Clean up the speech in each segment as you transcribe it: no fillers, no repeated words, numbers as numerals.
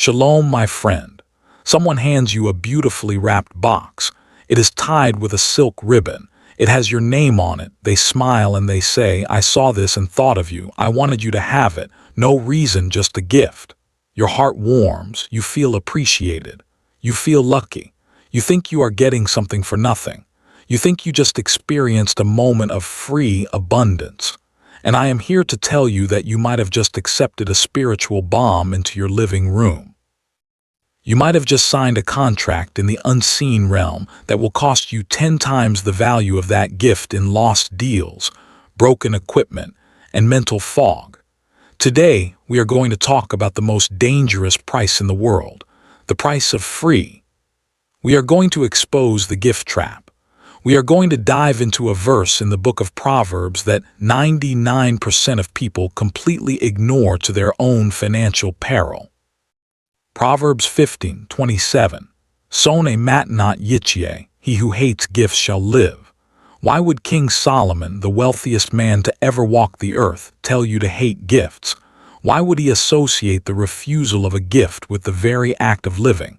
Shalom, my friend. Someone hands you a beautifully wrapped box. It is tied with a silk ribbon. It has your name on it. They smile and they say, "I saw this and thought of you. I wanted you to have it. No reason, just a gift." Your heart warms. You feel appreciated. You feel lucky. You think you are getting something for nothing. You think you just experienced a moment of free abundance. And I am here to tell you that you might have just accepted a spiritual bomb into your living room. You might have just signed a contract in the unseen realm that will cost you 10 times the value of that gift in lost deals, broken equipment, and mental fog. Today, we are going to talk about the most dangerous price in the world, the price of free. We are going to expose the gift trap. We are going to dive into a verse in the book of Proverbs that 99% of people completely ignore to their own financial peril. Proverbs 15:27. Sone matnat yichye, he who hates gifts shall live. Why would King Solomon, the wealthiest man to ever walk the earth, tell you to hate gifts? Why would he associate the refusal of a gift with the very act of living?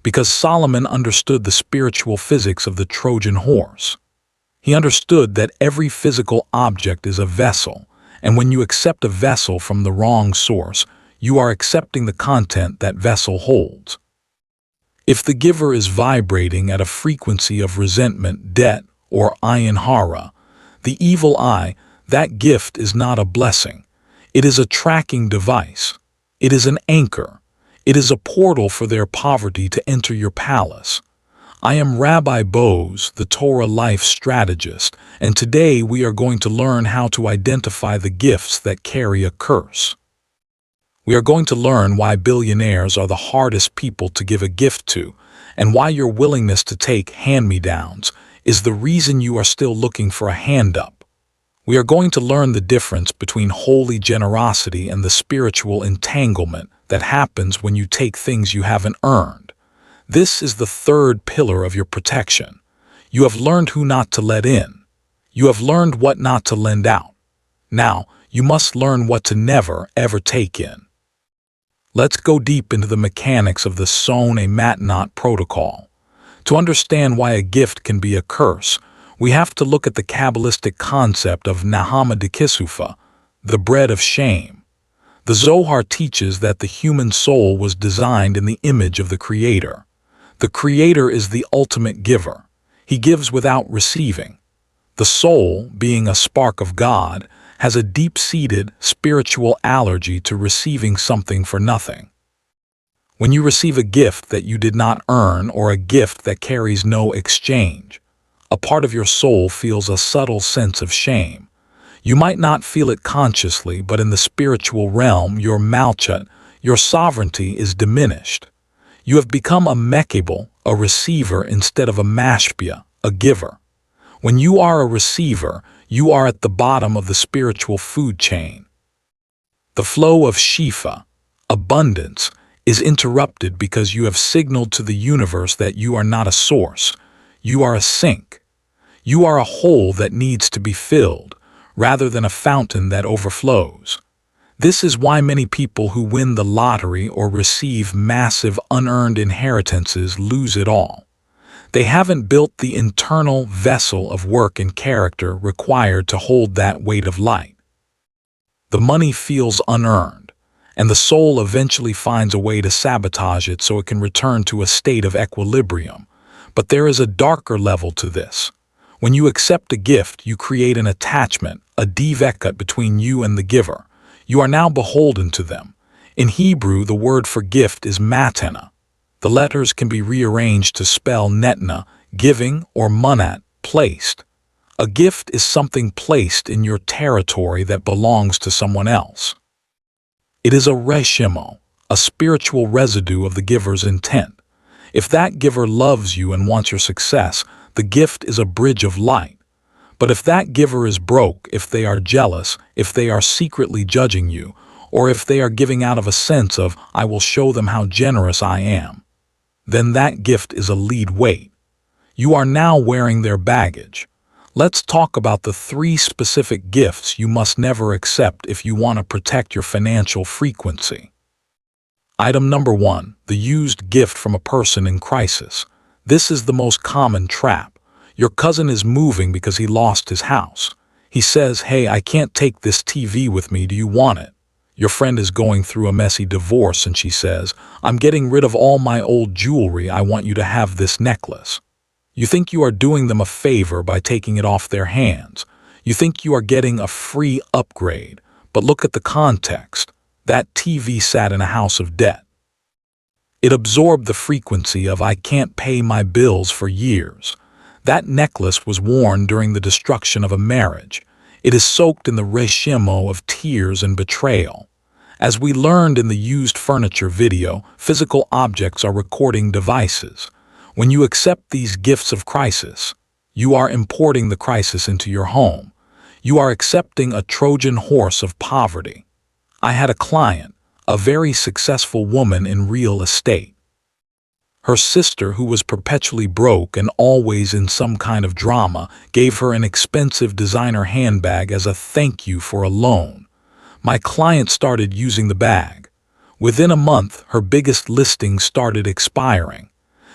Because Solomon understood the spiritual physics of the Trojan horse. He understood that every physical object is a vessel, and when you accept a vessel from the wrong source, you are accepting the content that vessel holds. If the giver is vibrating at a frequency of resentment, debt, or ayin hara, the evil eye, that gift is not a blessing. It is a tracking device. It is an anchor. It is a portal for their poverty to enter your palace. I am Rabbi Boaz, the Torah Life Strategist, and today we are going to learn how to identify the gifts that carry a curse. We are going to learn why billionaires are the hardest people to give a gift to, and why your willingness to take hand-me-downs is the reason you are still looking for a hand-up. We are going to learn the difference between holy generosity and the spiritual entanglement that happens when you take things you haven't earned. This is the third pillar of your protection. You have learned who not to let in. You have learned what not to lend out. Now, you must learn what to never, ever take in. Let's go deep into the mechanics of the Sone Matnat protocol. To understand why a gift can be a curse, we have to look at the Kabbalistic concept of Nahama de Kisufa, the bread of shame. The Zohar teaches that the human soul was designed in the image of the Creator. The Creator is the ultimate giver. He gives without receiving. The soul, being a spark of God, has a deep-seated spiritual allergy to receiving something for nothing. When you receive a gift that you did not earn or a gift that carries no exchange, a part of your soul feels a subtle sense of shame. You might not feel it consciously, but in the spiritual realm, your malchut, your sovereignty is diminished. You have become a mekabel, a receiver, instead of a mashpia, a giver. When you are a receiver, you are at the bottom of the spiritual food chain. The flow of Shifa, abundance, is interrupted because you have signaled to the universe that you are not a source. You are a sink. You are a hole that needs to be filled, rather than a fountain that overflows. This is why many people who win the lottery or receive massive unearned inheritances lose it all. They haven't built the internal vessel of work and character required to hold that weight of light. The money feels unearned, and the soul eventually finds a way to sabotage it so it can return to a state of equilibrium. But there is a darker level to this. When you accept a gift, you create an attachment, a divekut between you and the giver. You are now beholden to them. In Hebrew, the word for gift is matana. The letters can be rearranged to spell netna, giving, or munat, placed. A gift is something placed in your territory that belongs to someone else. It is a reshimo, a spiritual residue of the giver's intent. If that giver loves you and wants your success, the gift is a bridge of light. But if that giver is broke, if they are jealous, if they are secretly judging you, or if they are giving out of a sense of, "I will show them how generous I am," then that gift is a lead weight. You are now wearing their baggage. Let's talk about the 3 specific gifts you must never accept if you want to protect your financial frequency. Item number 1. The used gift from a person in crisis. This is the most common trap. Your cousin is moving because he lost his house. He says, "Hey, I can't take this TV with me, do you want it?" Your friend is going through a messy divorce and she says, "I'm getting rid of all my old jewelry, I want you to have this necklace." You think you are doing them a favor by taking it off their hands. You think you are getting a free upgrade, but look at the context. That TV sat in a house of debt. It absorbed the frequency of "I can't pay my bills" for years. That necklace was worn during the destruction of a marriage. It is soaked in the reshimo of tears and betrayal. As we learned in the used furniture video, physical objects are recording devices. When you accept these gifts of crisis, you are importing the crisis into your home. You are accepting a Trojan horse of poverty. I had a client, a very successful woman in real estate. Her sister, who was perpetually broke and always in some kind of drama, gave her an expensive designer handbag as a thank you for a loan. My client started using the bag. Within a month, her biggest listing started expiring.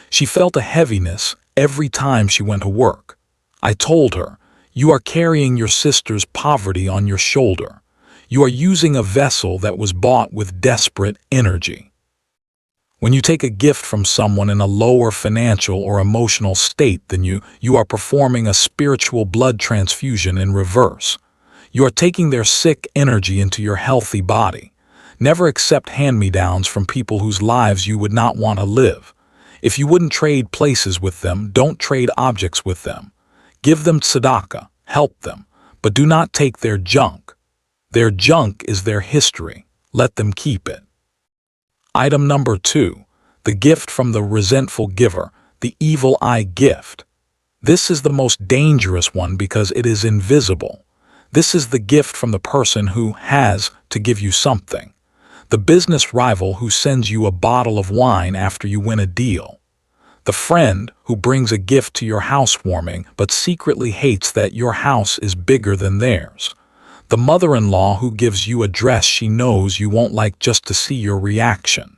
She felt a heaviness every time she went to work. I told her, "You are carrying your sister's poverty on your shoulder. You are using a vessel that was bought with desperate energy." When you take a gift from someone in a lower financial or emotional state than you, you are performing a spiritual blood transfusion in reverse. You are taking their sick energy into your healthy body. Never accept hand-me-downs from people whose lives you would not want to live. If you wouldn't trade places with them, don't trade objects with them. Give them tzedakah, help them, but do not take their junk. Their junk is their history. Let them keep it. Item number 2. The gift from the resentful giver, the evil eye gift. This is the most dangerous one because it is invisible. This is the gift from the person who has to give you something. The business rival who sends you a bottle of wine after you win a deal. The friend who brings a gift to your housewarming but secretly hates that your house is bigger than theirs. The mother-in-law who gives you a dress she knows you won't like just to see your reaction.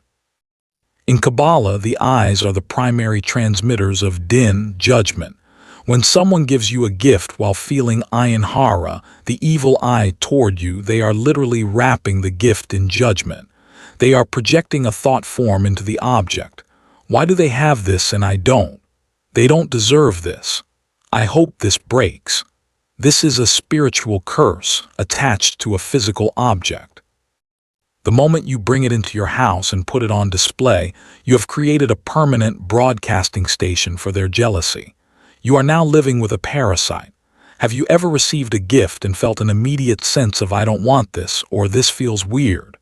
In Kabbalah, the eyes are the primary transmitters of din, judgment. When someone gives you a gift while feeling ayin hara, the evil eye toward you, they are literally wrapping the gift in judgment. They are projecting a thought form into the object. Why do they have this and I don't? They don't deserve this. I hope this breaks. This is a spiritual curse attached to a physical object. The moment you bring it into your house and put it on display, you have created a permanent broadcasting station for their jealousy. You are now living with a parasite. Have you ever received a gift and felt an immediate sense of "I don't want this" or "this feels weird"?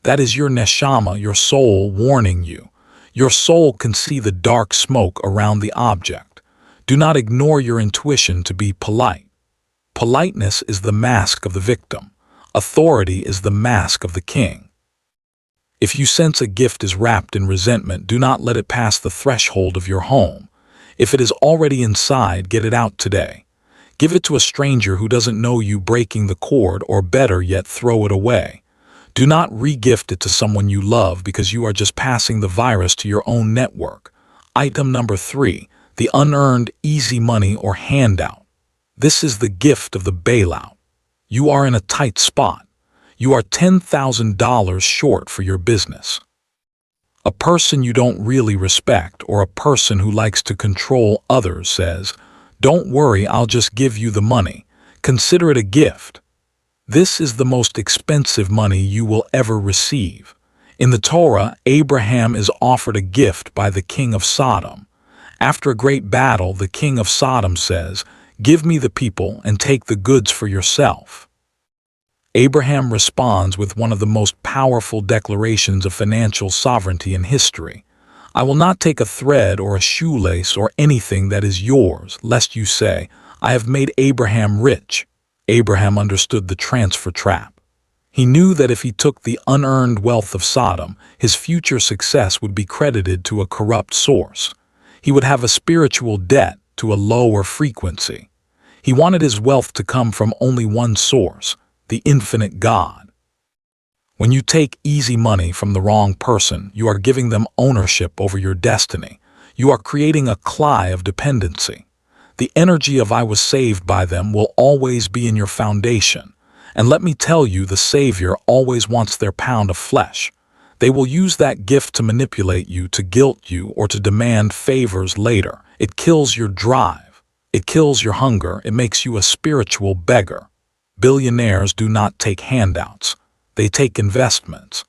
That is your neshama, your soul, warning you. Your soul can see the dark smoke around the object. Do not ignore your intuition to be polite. Politeness is the mask of the victim. Authority is the mask of the king. If you sense a gift is wrapped in resentment, do not let it pass the threshold of your home. If it is already inside, get it out today. Give it to a stranger who doesn't know you, breaking the cord, or better yet, throw it away. Do not re-gift it to someone you love because you are just passing the virus to your own network. Item number 3. The unearned easy money or handout. This is the gift of the bailout. You are in a tight spot. You are $10,000 short for your business. A person you don't really respect or a person who likes to control others says, "Don't worry, I'll just give you the money. Consider it a gift." This is the most expensive money you will ever receive. In the Torah, Abraham is offered a gift by the king of Sodom. After a great battle, the king of Sodom says, "Give me the people and take the goods for yourself." Abraham responds with one of the most powerful declarations of financial sovereignty in history. "I will not take a thread or a shoelace or anything that is yours, lest you say, 'I have made Abraham rich.'" Abraham understood the transfer trap. He knew that if he took the unearned wealth of Sodom, his future success would be credited to a corrupt source. He would have a spiritual debt to a lower frequency. He wanted his wealth to come from only one source, the infinite God. When you take easy money from the wrong person, you are giving them ownership over your destiny. You are creating a cry of dependency. The energy of "I was saved by them" will always be in your foundation. And let me tell you, the Savior always wants their pound of flesh. They will use that gift to manipulate you, to guilt you, or to demand favors later. It kills your drive. It kills your hunger. It makes you a spiritual beggar. Billionaires do not take handouts. They take investments.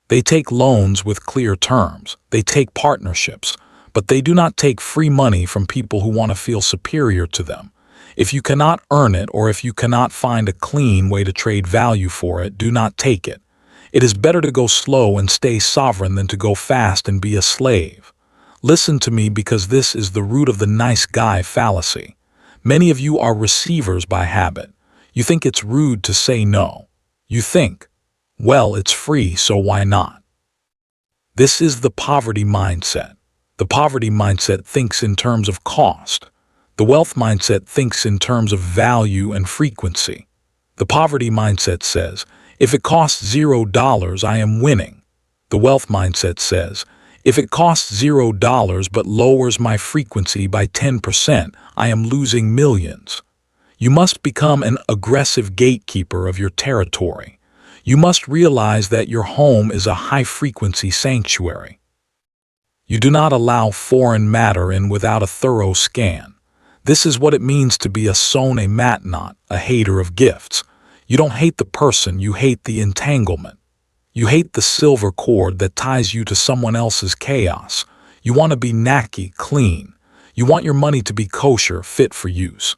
They take loans with clear terms. They take partnerships. But they do not take free money from people who want to feel superior to them. If you cannot earn it, or if you cannot find a clean way to trade value for it, do not take it. It is better to go slow and stay sovereign than to go fast and be a slave. Listen to me, because this is the root of the nice guy fallacy. Many of you are receivers by habit. You think it's rude to say no. You think, well, it's free, so why not? This is the poverty mindset. The poverty mindset thinks in terms of cost. The wealth mindset thinks in terms of value and frequency. The poverty mindset says, if it costs $0, I am winning. The wealth mindset says, if it costs $0 but lowers my frequency by 10%, I am losing millions. You must become an aggressive gatekeeper of your territory. You must realize that your home is a high-frequency sanctuary. You do not allow foreign matter in without a thorough scan. This is what it means to be a sone matnot, a hater of gifts. You don't hate the person, you hate the entanglement. You hate the silver cord that ties you to someone else's chaos. You want to be knacky, clean. You want your money to be kosher, fit for use.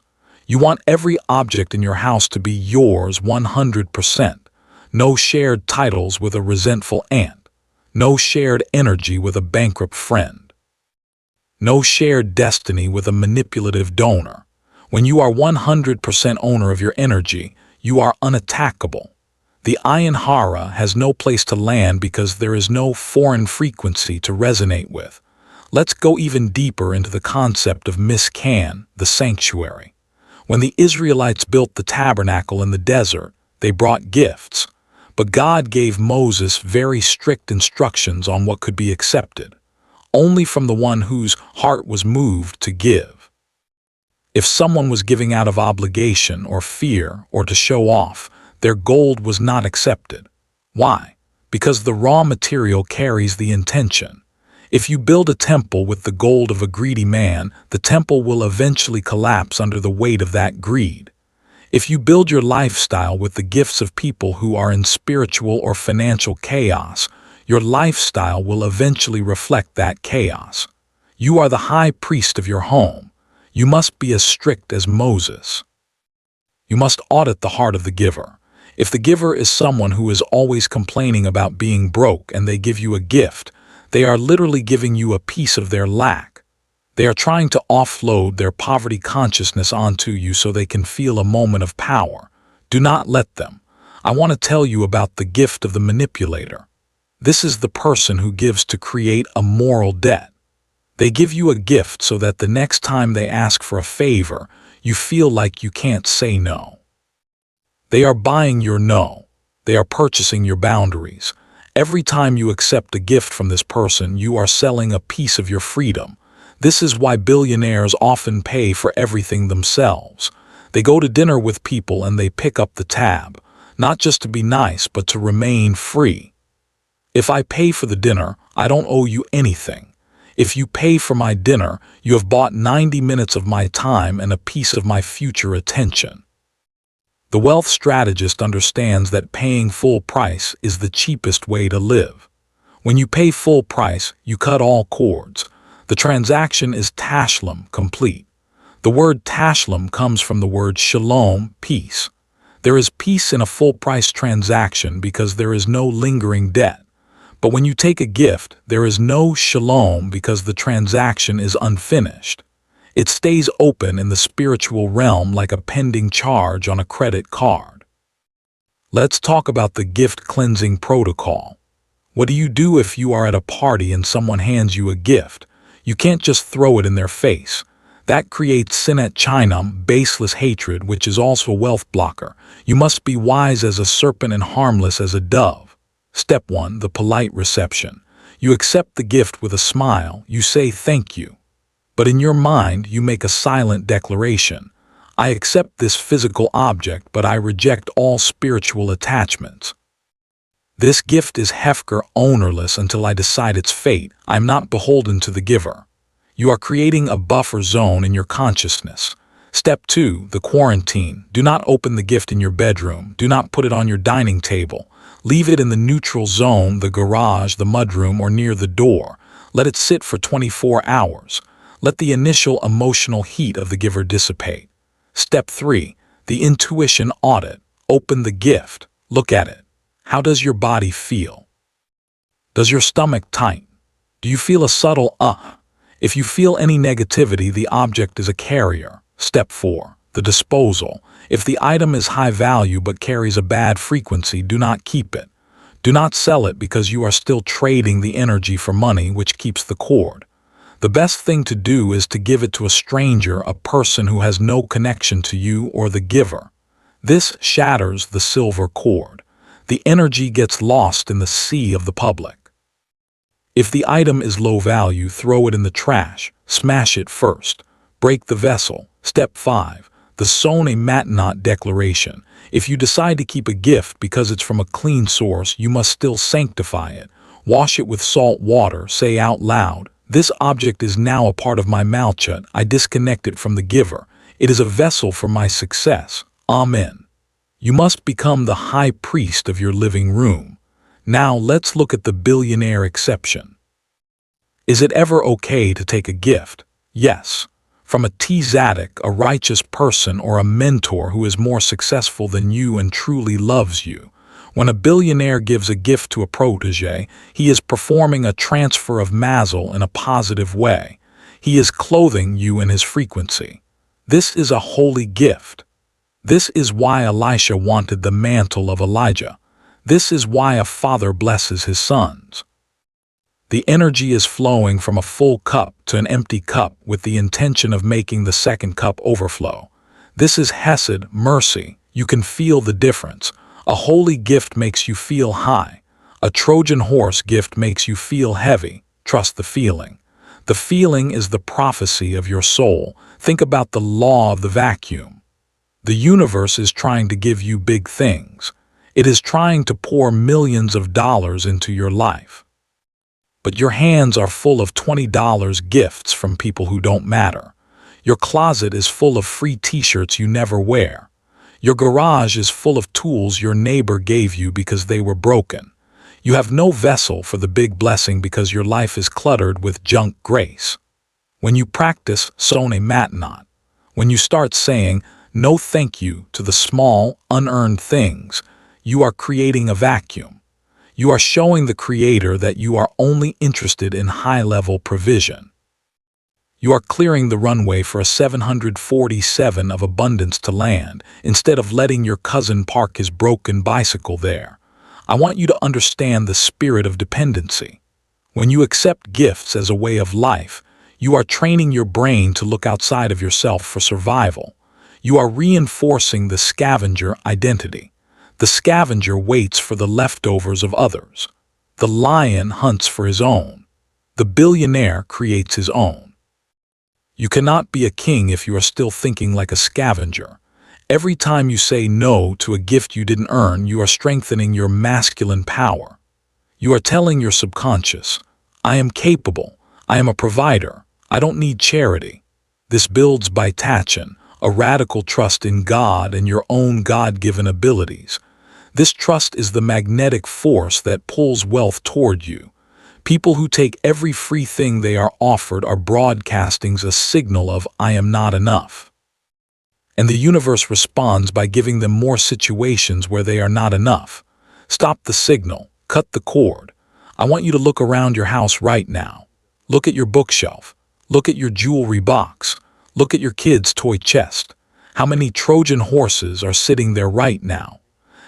You want every object in your house to be yours 100%. No shared titles with a resentful aunt. No shared energy with a bankrupt friend. No shared destiny with a manipulative donor. When you are 100% owner of your energy, you are unattackable. The Ayin Hara has no place to land because there is no foreign frequency to resonate with. Let's go even deeper into the concept of Miskan, the sanctuary. When the Israelites built the tabernacle in the desert, they brought gifts. But God gave Moses very strict instructions on what could be accepted, only from the one whose heart was moved to give. If someone was giving out of obligation or fear or to show off, their gold was not accepted. Why? Because the raw material carries the intention. If you build a temple with the gold of a greedy man, the temple will eventually collapse under the weight of that greed. If you build your lifestyle with the gifts of people who are in spiritual or financial chaos, your lifestyle will eventually reflect that chaos. You are the high priest of your home. You must be as strict as Moses. You must audit the heart of the giver. If the giver is someone who is always complaining about being broke and they give you a gift, they are literally giving you a piece of their lack. They are trying to offload their poverty consciousness onto you so they can feel a moment of power. Do not let them. I want to tell you about the gift of the manipulator. This is the person who gives to create a moral debt. They give you a gift so that the next time they ask for a favor, you feel like you can't say no. They are buying your no. They are purchasing your boundaries. Every time you accept a gift from this person, you are selling a piece of your freedom. This is why billionaires often pay for everything themselves. They go to dinner with people and they pick up the tab, not just to be nice, but to remain free. If I pay for the dinner, I don't owe you anything. If you pay for my dinner, you have bought 90 minutes of my time and a piece of my future attention. The wealth strategist understands that paying full price is the cheapest way to live. When you pay full price, you cut all cords. The transaction is tashlum, complete. The word tashlum comes from the word shalom, peace. There is peace in a full-price transaction because there is no lingering debt. But when you take a gift, there is no shalom because the transaction is unfinished. It stays open in the spiritual realm like a pending charge on a credit card. Let's talk about the gift cleansing protocol. What do you do if you are at a party and someone hands you a gift? You can't just throw it in their face. That creates sinet chinam, baseless hatred, which is also a wealth blocker. You must be wise as a serpent and harmless as a dove. Step 1. The polite reception. You accept the gift with a smile. You say thank you. But in your mind, you make a silent declaration. I accept this physical object, but I reject all spiritual attachments. This gift is hefker, ownerless until I decide its fate. I am not beholden to the giver. You are creating a buffer zone in your consciousness. Step 2. The quarantine. Do not open the gift in your bedroom. Do not put it on your dining table. Leave it in the neutral zone, the garage, the mudroom, or near the door. Let it sit for 24 hours. Let the initial emotional heat of the giver dissipate. Step 3. The intuition audit. Open the gift. Look at it. How does your body feel? Does your stomach tighten? Do you feel a subtle If you feel any negativity, the object is a carrier. Step 4. The disposal. If the item is high value but carries a bad frequency, do not keep it. Do not sell it because you are still trading the energy for money, which keeps the cord. The best thing to do is to give it to a stranger, a person who has no connection to you or the giver. This shatters the silver cord. The energy gets lost in the sea of the public. If the item is low value, throw it in the trash. Smash it first. Break the vessel. Step 5. The sone matinat declaration. If you decide to keep a gift because it's from a clean source, you must still sanctify it. Wash it with salt water. Say out loud, this object is now a part of my malchut. I disconnect it from the giver. It is a vessel for my success. Amen. You must become the high priest of your living room. Now let's look at the billionaire exception. Is it ever okay to take a gift? Yes. From a tzaddik, a righteous person, or a mentor who is more successful than you and truly loves you. When a billionaire gives a gift to a protege, he is performing a transfer of mazel in a positive way. He is clothing you in his frequency. This is a holy gift. This is why Elisha wanted the mantle of Elijah. This is why a father blesses his sons. The energy is flowing from a full cup to an empty cup with the intention of making the second cup overflow. This is hesed, mercy. You can feel the difference. A holy gift makes you feel high. A Trojan horse gift makes you feel heavy. Trust the feeling. The feeling is the prophecy of your soul. Think about the law of the vacuum. The universe is trying to give you big things. It is trying to pour millions of dollars into your life. But your hands are full of $20 gifts from people who don't matter. Your closet is full of free t-shirts you never wear. Your garage is full of tools your neighbor gave you because they were broken. You have no vessel for the big blessing because your life is cluttered with junk grace. When you practice sone matinat, when you start saying no thank you to the small, unearned things, you are creating a vacuum. You are showing the Creator that you are only interested in high-level provision. You are clearing the runway for a 747 of abundance to land instead of letting your cousin park his broken bicycle there. I want you to understand the spirit of dependency. When you accept gifts as a way of life, you are training your brain to look outside of yourself for survival. You are reinforcing the scavenger identity. The scavenger waits for the leftovers of others. The lion hunts for his own. The billionaire creates his own. You cannot be a king if you are still thinking like a scavenger. Every time you say no to a gift you didn't earn, you are strengthening your masculine power. You are telling your subconscious, I am capable, I am a provider, I don't need charity. This builds baitachon, a radical trust in God and your own God-given abilities. This trust is the magnetic force that pulls wealth toward you. People who take every free thing they are offered are broadcasting a signal of I am not enough. And the universe responds by giving them more situations where they are not enough. Stop the signal. Cut the cord. I want you to look around your house right now. Look at your bookshelf. Look at your jewelry box. Look at your kid's toy chest. How many Trojan horses are sitting there right now?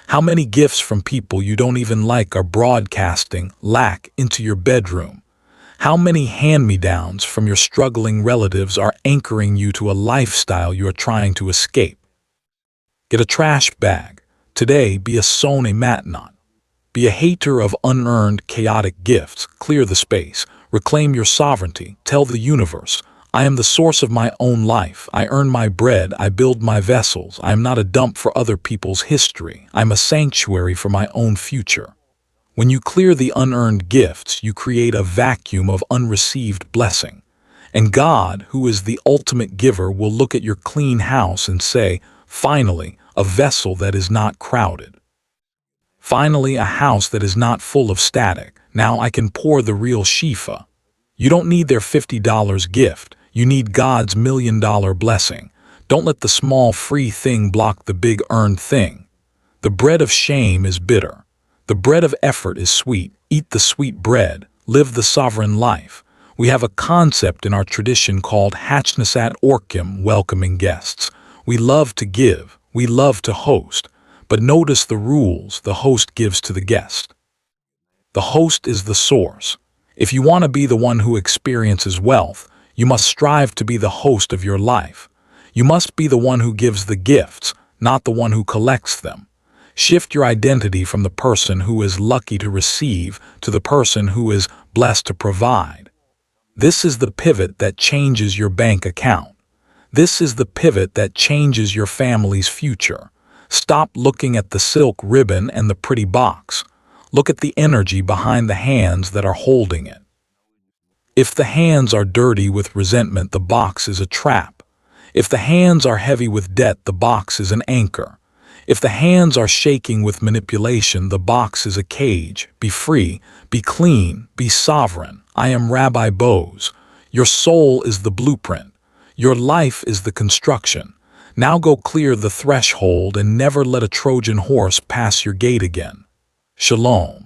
How many gifts from people you don't even like are broadcasting lack into your bedroom? How many hand-me-downs from your struggling relatives are anchoring you to a lifestyle you are trying to escape? Get a trash bag. Today, be a sone matnot. Be a hater of unearned, chaotic gifts. Clear the space. Reclaim your sovereignty. Tell the universe, I am the source of my own life. I earn my bread. I build my vessels. I am not a dump for other people's history. I am a sanctuary for my own future. When you clear the unearned gifts, you create a vacuum of unreceived blessing. And God, who is the ultimate giver, will look at your clean house and say, finally, a vessel that is not crowded. Finally, a house that is not full of static. Now I can pour the real Shifa. You don't need their $50 gift. You need God's $1 million blessing. Don't let the small free thing block the big earned thing. The bread of shame is bitter. The bread of effort is sweet. Eat the sweet bread. Live the sovereign life. We have a concept in our tradition called Hatchnasat Orkim, welcoming guests. We love to give. We love to host. But notice the rules the host gives to the guest. The host is the source. If you want to be the one who experiences wealth, you must strive to be the host of your life. You must be the one who gives the gifts, not the one who collects them. Shift your identity from the person who is lucky to receive to the person who is blessed to provide. This is the pivot that changes your bank account. This is the pivot that changes your family's future. Stop looking at the silk ribbon and the pretty box. Look at the energy behind the hands that are holding it. If the hands are dirty with resentment, the box is a trap. If the hands are heavy with debt, the box is an anchor. If the hands are shaking with manipulation, the box is a cage. Be free, be clean, be sovereign. I am Rabbi Boaz. Your soul is the blueprint. Your life is the construction. Now go clear the threshold and never let a Trojan horse pass your gate again. Shalom.